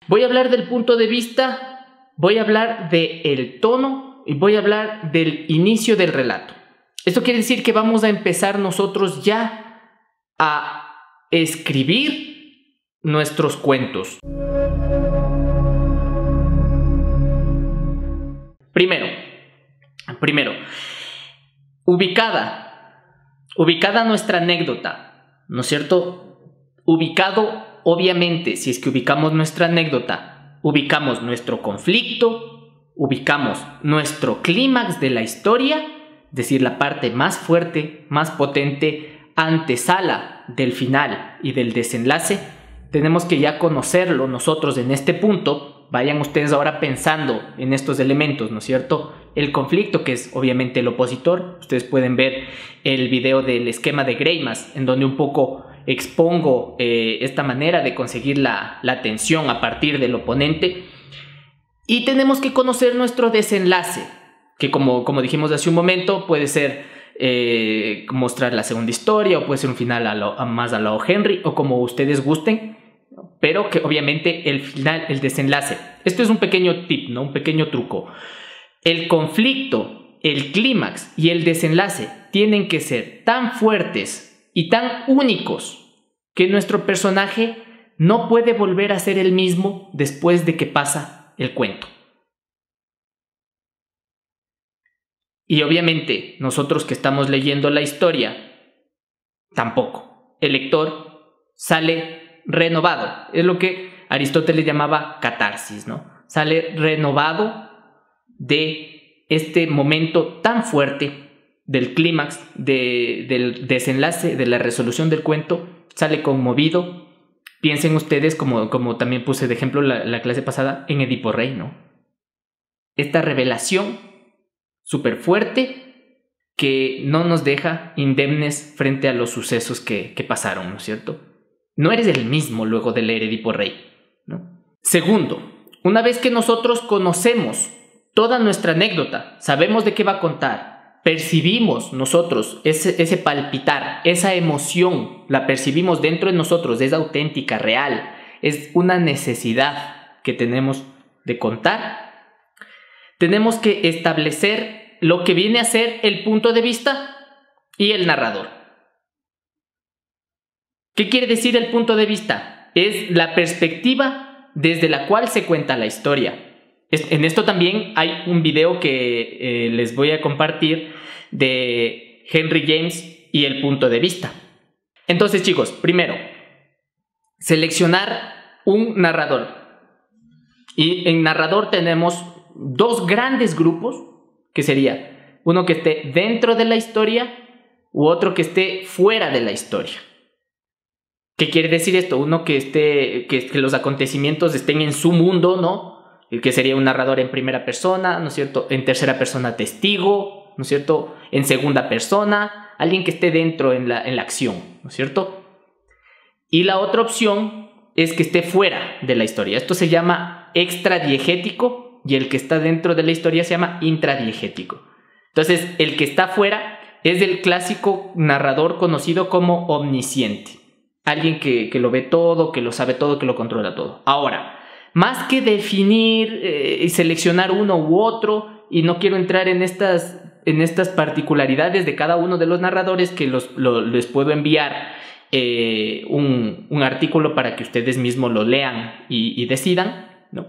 Voy a hablar del punto de vista, voy a hablar del tono y voy a hablar del inicio del relato. Esto quiere decir que vamos a empezar nosotros ya a escribir nuestros cuentos. Primero, ubicada nuestra anécdota, ¿no es cierto? Ubicado, obviamente, si es que ubicamos nuestra anécdota, ubicamos nuestro conflicto, ubicamos nuestro clímax de la historia, es decir, la parte más fuerte, más potente, antesala del final y del desenlace. Tenemos que ya conocerlo nosotros en este punto. Vayan ustedes ahora pensando en estos elementos, ¿no es cierto? El conflicto, que es obviamente el opositor. Ustedes pueden ver el video del esquema de Greimas, en donde un poco expongo esta manera de conseguir la tensión a partir del oponente. Y tenemos que conocer nuestro desenlace, que como dijimos hace un momento, puede ser mostrar la segunda historia, o puede ser un final más a lo Henry, o como ustedes gusten. Pero que obviamente el final, el desenlace. Esto es un pequeño tip, ¿no? Un pequeño truco. El conflicto, el clímax y el desenlace tienen que ser tan fuertes y tan únicos que nuestro personaje no puede volver a ser el mismo después de que pasa el cuento. Y obviamente nosotros que estamos leyendo la historia, tampoco. El lector sale renovado. Es lo que Aristóteles llamaba catarsis, ¿no? Sale renovado de este momento tan fuerte del clímax, del desenlace, de la resolución del cuento. Sale conmovido. Piensen ustedes, como también puse de ejemplo la clase pasada, en Edipo Rey, ¿no? Esta revelación súper fuerte que no nos deja indemnes frente a los sucesos que pasaron, ¿no es cierto? No eres el mismo luego de leer Edipo Rey, ¿no? Segundo, una vez que nosotros conocemos toda nuestra anécdota, sabemos de qué va a contar, percibimos nosotros ese palpitar, esa emoción, la percibimos dentro de nosotros, es auténtica, real, es una necesidad que tenemos de contar. Tenemos que establecer lo que viene a ser el punto de vista y el narrador. ¿Qué quiere decir el punto de vista? Es la perspectiva desde la cual se cuenta la historia. En esto también hay un video que les voy a compartir de Henry James y el punto de vista. Entonces, chicos, primero, seleccionar un narrador. Y en narrador tenemos dos grandes grupos, que sería uno que esté dentro de la historia u otro que esté fuera de la historia. ¿Qué quiere decir esto? Uno que los acontecimientos estén en su mundo, ¿no? El que sería un narrador en primera persona, ¿no es cierto? En tercera persona, testigo, ¿no es cierto? En segunda persona, alguien que esté dentro en la acción, ¿no es cierto? Y la otra opción es que esté fuera de la historia. Esto se llama extradiegético y el que está dentro de la historia se llama intradiegético. Entonces, el que está fuera es el clásico narrador conocido como omnisciente. Alguien que lo ve todo, que lo sabe todo, que lo controla todo. Ahora, más que definir y seleccionar uno u otro, y no quiero entrar en estas particularidades de cada uno de los narradores, que les puedo enviar un artículo para que ustedes mismos lo lean y decidan, ¿no?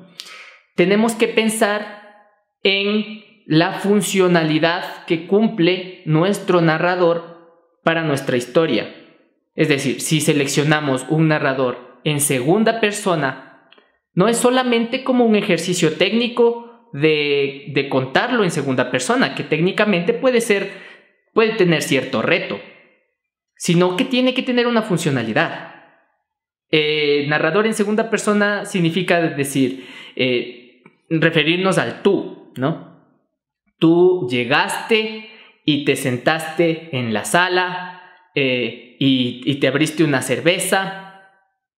Tenemos que pensar en la funcionalidad que cumple nuestro narrador para nuestra historia. Es decir, si seleccionamos un narrador en segunda persona, no es solamente como un ejercicio técnico de contarlo en segunda persona, que técnicamente puede tener cierto reto, sino que tiene que tener una funcionalidad. Narrador en segunda persona significa decir, referirnos al tú, ¿no? Tú llegaste y te sentaste en la sala, y te abriste una cerveza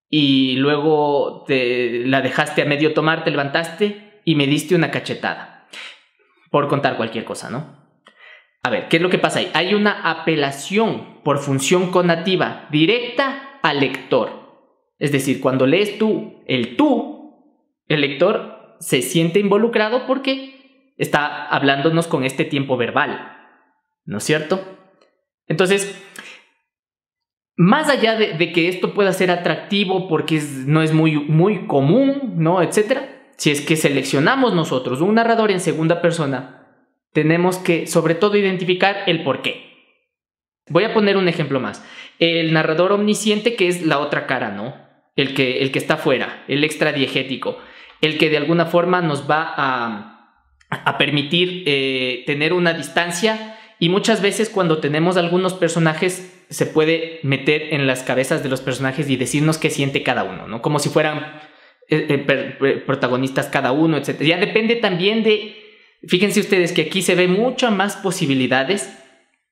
y luego la dejaste a medio tomar, te levantaste y me diste una cachetada. Por contar cualquier cosa, ¿no? A ver, ¿qué es lo que pasa ahí? Hay una apelación por función conativa directa al lector. Es decir, cuando lees tú, el tú El lector se siente involucrado porque está hablándonos con este tiempo verbal, ¿no es cierto? Entonces, más allá de que esto pueda ser atractivo porque no es muy común, ¿no? Etcétera, si es que seleccionamos nosotros un narrador en segunda persona, tenemos que, sobre todo, identificar el por qué. Voy a poner un ejemplo más. El narrador omnisciente, que es la otra cara, ¿no? El que está fuera, el extradiegético, el que de alguna forma nos va a permitir tener una distancia, y muchas veces cuando tenemos algunos personajes se puede meter en las cabezas de los personajes y decirnos qué siente cada uno, ¿no? Como si fueran protagonistas cada uno, etc. Ya depende también de... Fíjense ustedes que aquí se ve muchas más posibilidades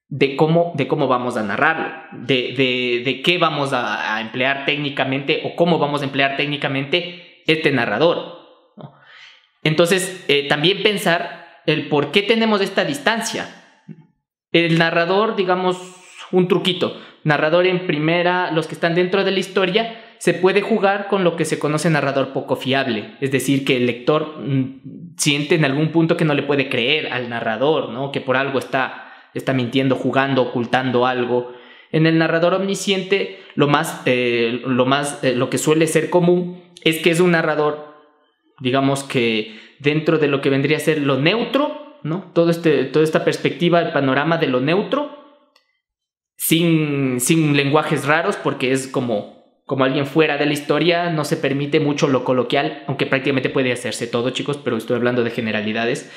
de cómo vamos a narrarlo, de qué vamos a emplear técnicamente o cómo vamos a emplear técnicamente este narrador, ¿no? Entonces, también pensar el por qué tenemos esta distancia. El narrador, digamos, un truquito, narrador en primera, los que están dentro de la historia, se puede jugar con lo que se conoce narrador poco fiable, es decir, que el lector siente en algún punto que no le puede creer al narrador, ¿no? Que por algo está mintiendo, jugando, ocultando algo. En el narrador omnisciente, lo que suele ser común es que es un narrador, digamos que dentro de lo que vendría a ser lo neutro, ¿no? Toda esta perspectiva, el panorama de lo neutro, sin lenguajes raros, porque es como alguien fuera de la historia, no se permite mucho lo coloquial, aunque prácticamente puede hacerse todo, chicos, pero estoy hablando de generalidades.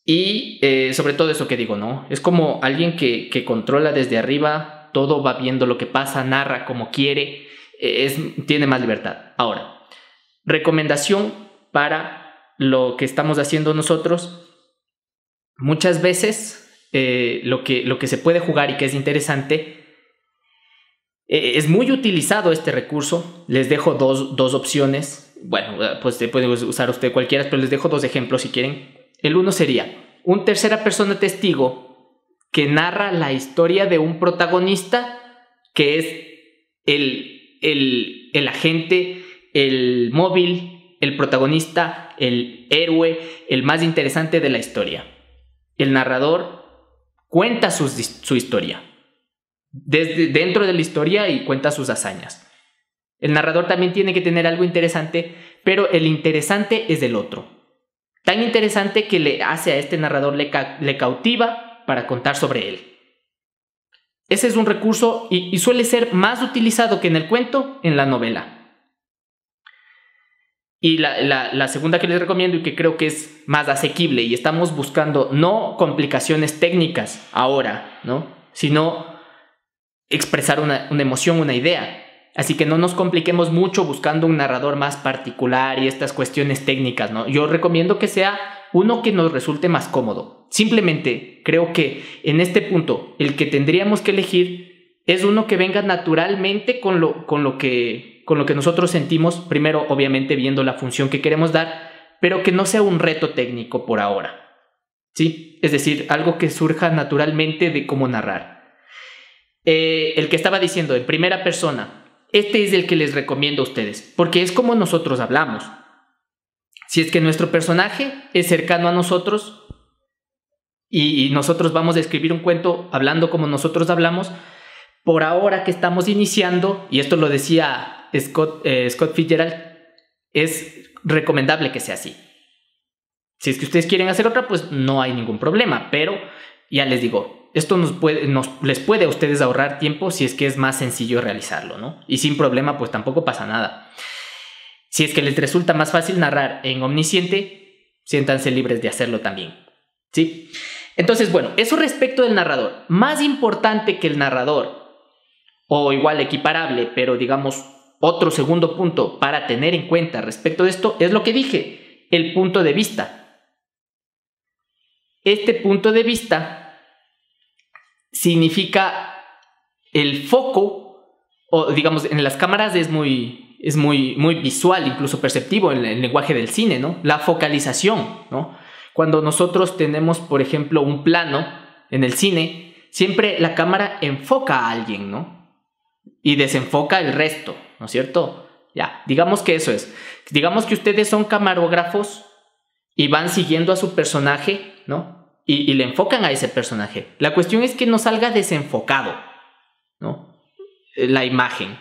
Y sobre todo eso que digo, ¿no? Es como alguien que controla desde arriba, todo va viendo lo que pasa, narra como quiere, tiene más libertad. Ahora, recomendación para lo que estamos haciendo nosotros. Muchas veces lo que se puede jugar y que es interesante, es muy utilizado este recurso. Les dejo dos opciones. Bueno, pues puede usar usted cualquiera, pero les dejo dos ejemplos si quieren. El uno sería un tercera persona testigo que narra la historia de un protagonista que es el agente, el móvil, el protagonista, el héroe, el más interesante de la historia. El narrador cuenta su historia desde dentro de la historia y cuenta sus hazañas. El narrador también tiene que tener algo interesante, pero el interesante es el otro. Tan interesante que le hace a este narrador, le cautiva para contar sobre él. Ese es un recurso y suele ser más utilizado que en el cuento, en la novela. Y la segunda que les recomiendo y que creo que es más asequible, y estamos buscando no complicaciones técnicas ahora, ¿no? Sino expresar una emoción, una idea. Así que no nos compliquemos mucho buscando un narrador más particular y estas cuestiones técnicas, ¿no? Yo recomiendo que sea uno que nos resulte más cómodo. Simplemente creo que en este punto el que tendríamos que elegir es uno que venga naturalmente con lo que nosotros sentimos, primero obviamente viendo la función que queremos dar, pero que no sea un reto técnico por ahora, ¿sí? Es decir, algo que surja naturalmente de cómo narrar. El que estaba diciendo en primera persona, este es el que les recomiendo a ustedes, porque es como nosotros hablamos. Si es que nuestro personaje es cercano a nosotros y nosotros vamos a escribir un cuento hablando como nosotros hablamos, por ahora que estamos iniciando, y esto lo decía Scott Fitzgerald, es recomendable que sea así. Si es que ustedes quieren hacer otra, pues no hay ningún problema, pero ya les digo, esto les puede a ustedes ahorrar tiempo si es que es más sencillo realizarlo, ¿no? Y sin problema, pues tampoco pasa nada. Si es que les resulta más fácil narrar en omnisciente, siéntanse libres de hacerlo también, ¿sí? Entonces, bueno, eso respecto del narrador. Más importante que el narrador, o igual equiparable, pero digamos otro segundo punto para tener en cuenta respecto de esto, es lo que dije, el punto de vista. Este punto de vista significa el foco, o digamos en las cámaras es muy visual, incluso perceptivo en el lenguaje del cine, ¿no? La focalización, ¿no? Cuando nosotros tenemos, por ejemplo, un plano en el cine, siempre la cámara enfoca a alguien, ¿no? Y desenfoca el resto, ¿no es cierto? Ya, digamos que eso es. Digamos que ustedes son camarógrafos y van siguiendo a su personaje, ¿no? Y le enfocan a ese personaje. La cuestión es que no salga desenfocado, ¿no? La imagen.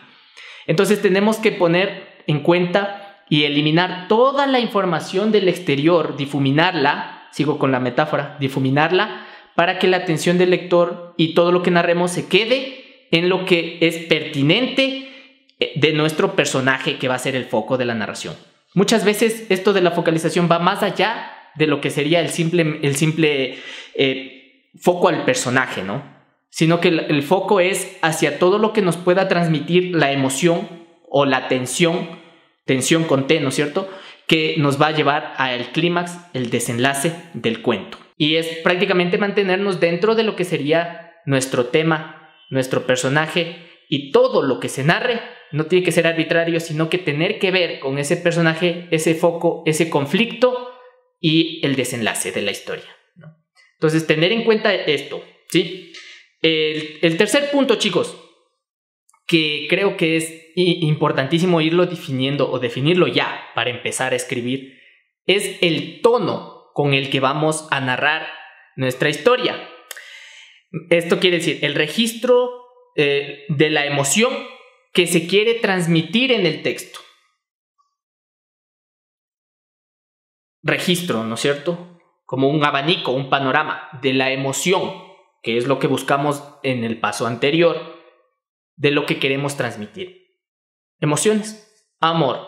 Entonces tenemos que poner en cuenta y eliminar toda la información del exterior, difuminarla, sigo con la metáfora, difuminarla, para que la atención del lector y todo lo que narremos se quede en lo que es pertinente de nuestro personaje, que va a ser el foco de la narración. Muchas veces esto de la focalización va más allá de lo que sería el simple foco al personaje, ¿no? Sino que el foco es hacia todo lo que nos pueda transmitir la emoción o la tensión con T, ¿no es cierto?, que nos va a llevar al clímax, el desenlace del cuento. Y es prácticamente mantenernos dentro de lo que sería nuestro tema, nuestro personaje, y todo lo que se narre no tiene que ser arbitrario, sino que tener que ver con ese personaje, ese foco, ese conflicto y el desenlace de la historia, ¿no? Entonces, tener en cuenta esto, ¿sí? El tercer punto, chicos, que creo que es importantísimo irlo definiendo o definirlo ya para empezar a escribir, es el tono con el que vamos a narrar nuestra historia. Esto quiere decir el registro de la emoción que se quiere transmitir en el texto. Registro, ¿no es cierto? Como un abanico, un panorama de la emoción, que es lo que buscamos en el paso anterior, de lo que queremos transmitir. Emociones: amor,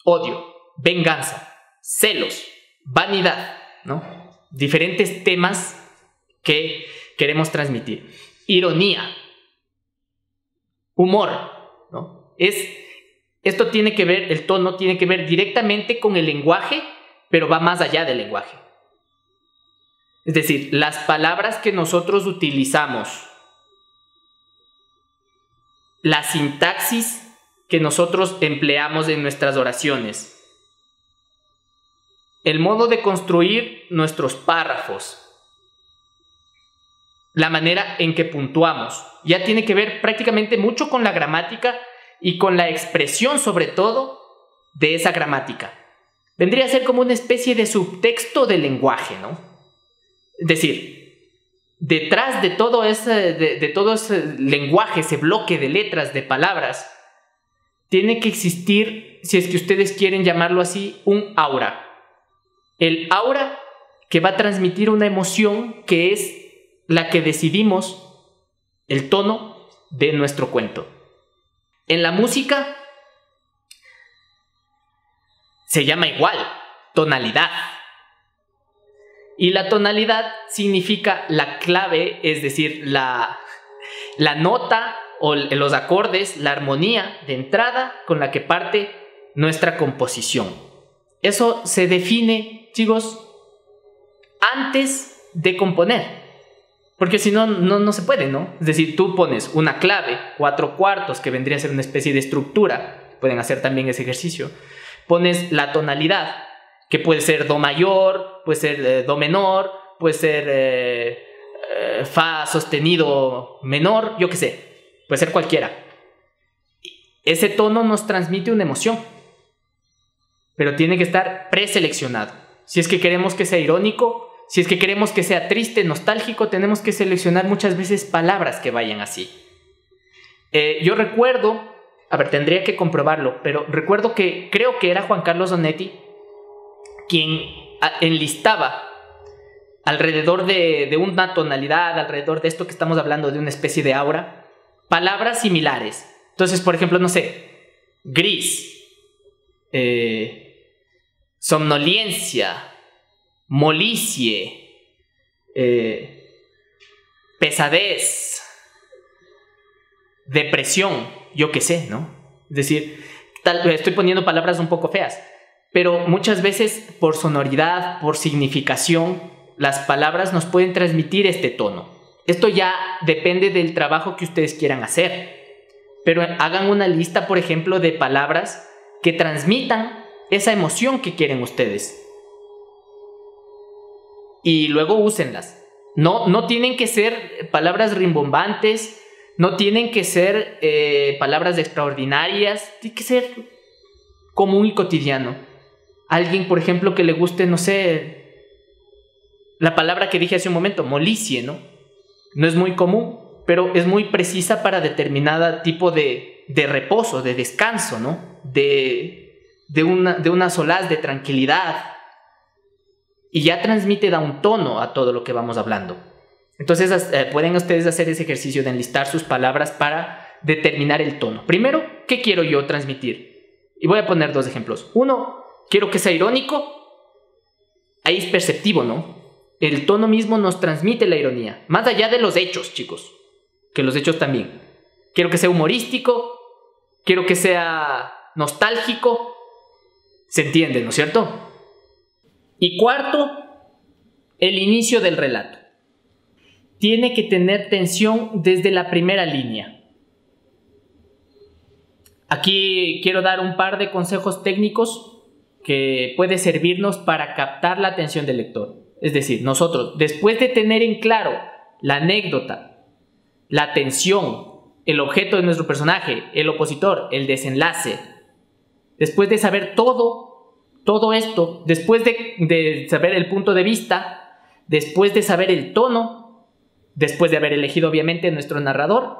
odio, venganza, celos, vanidad, ¿no? Diferentes temas que queremos transmitir. Ironía, humor, ¿no? Esto tiene que ver, el tono tiene que ver directamente con el lenguaje, pero va más allá del lenguaje. Es decir, las palabras que nosotros utilizamos, la sintaxis que nosotros empleamos en nuestras oraciones, el modo de construir nuestros párrafos, la manera en que puntuamos, ya tiene que ver prácticamente mucho con la gramática y con la expresión, sobre todo, de esa gramática. Vendría a ser como una especie de subtexto del lenguaje, ¿no? Es decir, detrás de todo ese lenguaje, ese bloque de letras, de palabras, tiene que existir, si es que ustedes quieren llamarlo así, un aura. El aura que va a transmitir una emoción que es la que decidimos el tono de nuestro cuento. En la música se llama igual, tonalidad. Y la tonalidad significa la clave, es decir, la nota o los acordes, la armonía de entrada con la que parte nuestra composición. Eso se define, chicos, antes de componer. Porque si no, no se puede, ¿no? Es decir, tú pones una clave, 4/4, que vendría a ser una especie de estructura. Pueden hacer también ese ejercicio. Pones la tonalidad, que puede ser do mayor, puede ser do menor, puede ser fa sostenido menor, yo qué sé. Puede ser cualquiera. Ese tono nos transmite una emoción, pero tiene que estar preseleccionado. Si es que queremos que sea irónico, si es que queremos que sea triste, nostálgico, tenemos que seleccionar muchas veces palabras que vayan así. Yo recuerdo, a ver, tendría que comprobarlo, pero recuerdo que creo que era Juan Carlos Onetti quien enlistaba alrededor de una tonalidad, alrededor de esto que estamos hablando, de una especie de aura, palabras similares. Entonces, por ejemplo, no sé, gris, somnolencia, molicie, pesadez, depresión, yo qué sé, ¿no? Es decir, estoy poniendo palabras un poco feas, pero muchas veces por sonoridad, por significación, las palabras nos pueden transmitir este tono. Esto ya depende del trabajo que ustedes quieran hacer, pero hagan una lista, por ejemplo, de palabras que transmitan esa emoción que quieren ustedes. Y luego úsenlas. No tienen que ser palabras rimbombantes, no tienen que ser palabras extraordinarias, tiene que ser común y cotidiano. Alguien, por ejemplo, que le guste, no sé, la palabra que dije hace un momento, molicie, ¿no? No es muy común, pero es muy precisa para determinado tipo de reposo, de descanso, ¿no? De una solaz, de tranquilidad. Y ya transmite, da un tono a todo lo que vamos hablando. Entonces pueden ustedes hacer ese ejercicio de enlistar sus palabras para determinar el tono. Primero, ¿qué quiero yo transmitir? Y voy a poner 2 ejemplos. Uno, quiero que sea irónico. Ahí es perceptivo, ¿no? El tono mismo nos transmite la ironía. Más allá de los hechos, chicos. Que los hechos también. Quiero que sea humorístico. Quiero que sea nostálgico. Se entiende, ¿no es cierto? Y cuarto, el inicio del relato. Tiene que tener tensión desde la primera línea. Aquí quiero dar un par de consejos técnicos que puede servirnos para captar la atención del lector. Es decir, nosotros, después de tener en claro la anécdota, la tensión, el objeto de nuestro personaje, el opositor, el desenlace, después de saber todo esto, después de saber el punto de vista, después de saber el tono, después de haber elegido obviamente nuestro narrador,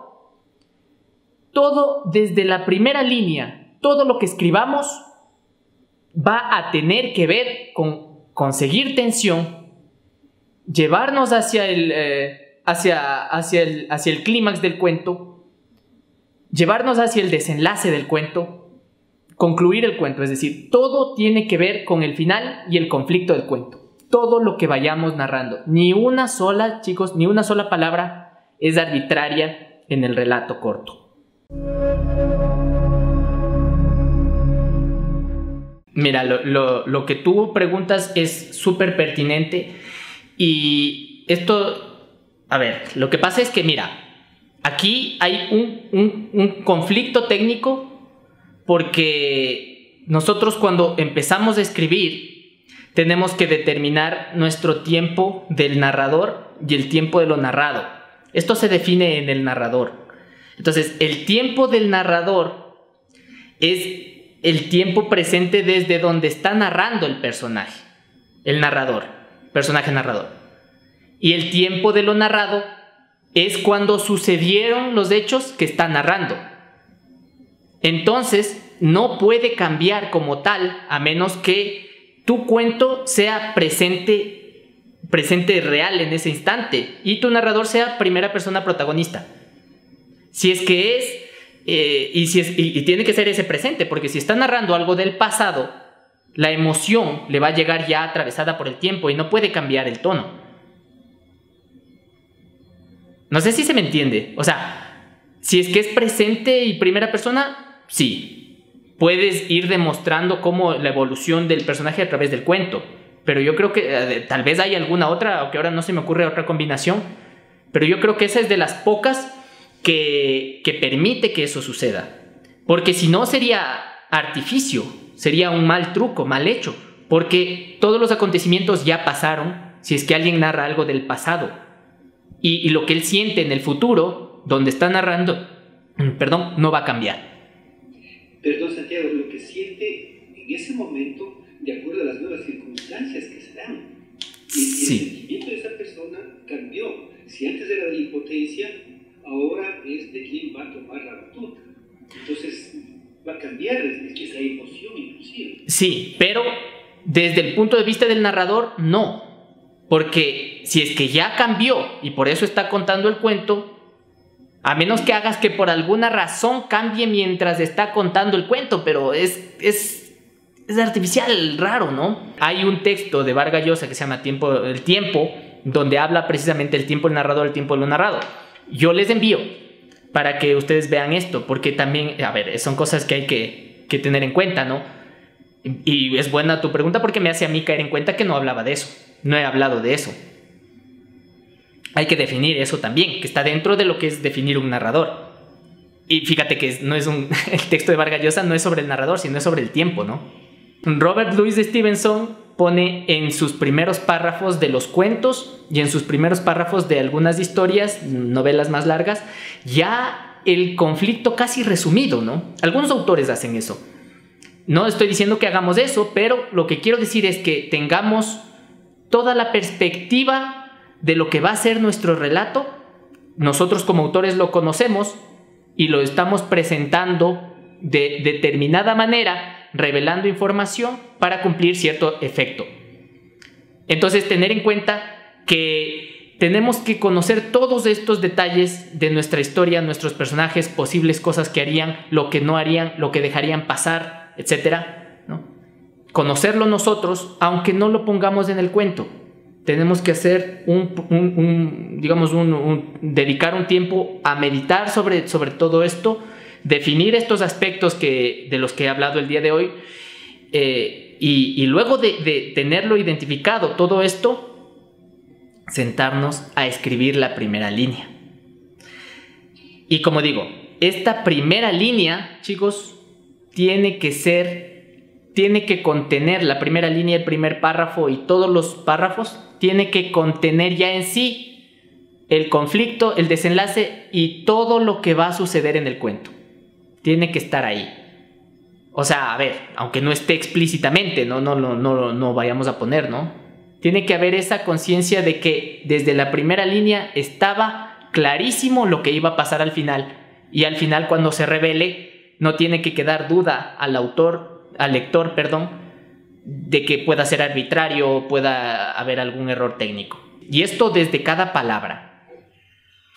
todo desde la primera línea, todo lo que escribamos va a tener que ver con conseguir tensión, llevarnos hacia el clímax del cuento, llevarnos hacia el desenlace del cuento, concluir el cuento. Es decir, todo tiene que ver con el final y el conflicto del cuento. Todo lo que vayamos narrando. Ni una sola, chicos, ni una sola palabra es arbitraria en el relato corto. Mira, lo que tú preguntas es súper pertinente. Y esto, a ver, lo que pasa es que, mira, aquí hay un conflicto técnico. Porque nosotros cuando empezamos a escribir tenemos que determinar nuestro tiempo del narrador y el tiempo de lo narrado. Esto se define en el narrador. Entonces, el tiempo del narrador es el tiempo presente desde donde está narrando el personaje, el narrador, personaje narrador. Y el tiempo de lo narrado es cuando sucedieron los hechos que está narrando. Entonces, no puede cambiar como tal a menos que tu cuento sea presente real en ese instante y tu narrador sea primera persona protagonista. Si es que es, y tiene que ser ese presente, porque si está narrando algo del pasado, la emoción le va a llegar ya atravesada por el tiempo y no puede cambiar el tono. No sé si se me entiende. O sea, si es que es presente y primera persona, sí, puedes ir demostrando cómo la evolución del personaje a través del cuento, pero yo creo que tal vez hay alguna otra, aunque ahora no se me ocurre otra combinación, pero yo creo que esa es de las pocas que permite que eso suceda, porque si no sería artificio, sería un mal truco, mal hecho, porque todos los acontecimientos ya pasaron. Si es que alguien narra algo del pasado y lo que él siente en el futuro, donde está narrando, no va a cambiar. Perdón, Santiago, lo que siente en ese momento, de acuerdo a las nuevas circunstancias que se dan. Sí. El sentimiento de esa persona cambió. Si antes era de impotencia, ahora es de quién va a tomar la batuta. Entonces, va a cambiar esa emoción inclusive. Sí, pero desde el punto de vista del narrador, no. Porque si es que ya cambió y por eso está contando el cuento, a menos que hagas que por alguna razón cambie mientras está contando el cuento, pero es artificial, raro, ¿no? Hay un texto de Vargas Llosa que se llama El Tiempo, donde habla precisamente el tiempo del narrador, el tiempo de lo narrado. Yo les envío para que ustedes vean esto, porque también, a ver, son cosas que hay que tener en cuenta, ¿no? Y es buena tu pregunta porque me hace a mí caer en cuenta que no hablaba de eso, no he hablado de eso. Hay que definir eso también, que está dentro de lo que es definir un narrador. Y fíjate que el texto de Vargas Llosa no es sobre el narrador, sino es sobre el tiempo, ¿no? Robert Louis Stevenson pone en sus primeros párrafos de los cuentos y en sus primeros párrafos de algunas historias, novelas más largas, ya el conflicto casi resumido, ¿no? Algunos autores hacen eso. No estoy diciendo que hagamos eso, pero lo que quiero decir es que tengamos toda la perspectiva de lo que va a ser nuestro relato. Nosotros como autores lo conocemos y lo estamos presentando de determinada manera, revelando información para cumplir cierto efecto. Entonces, tener en cuenta que tenemos que conocer todos estos detalles de nuestra historia, nuestros personajes, posibles cosas que harían, lo que no harían, lo que dejarían pasar, etcétera, ¿no? Conocerlo nosotros, aunque no lo pongamos en el cuento. Tenemos que hacer dedicar un tiempo a meditar sobre todo esto, definir estos aspectos de los que he hablado el día de hoy, y luego de tenerlo identificado todo esto, sentarnos a escribir la primera línea. Y como digo, esta primera línea, chicos, tiene que contener la primera línea, el primer párrafo y todos los párrafos, tiene que contener ya en sí el conflicto, el desenlace y todo lo que va a suceder en el cuento. Tiene que estar ahí. O sea, a ver, aunque no esté explícitamente, no vayamos a poner, ¿no? Tiene que haber esa conciencia de que desde la primera línea estaba clarísimo lo que iba a pasar al final. Y al final, cuando se revele, no tiene que quedar duda al lector, de que pueda ser arbitrario o pueda haber algún error técnico. Y esto desde cada palabra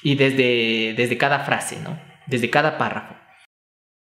y desde cada frase, ¿no? Desde cada párrafo.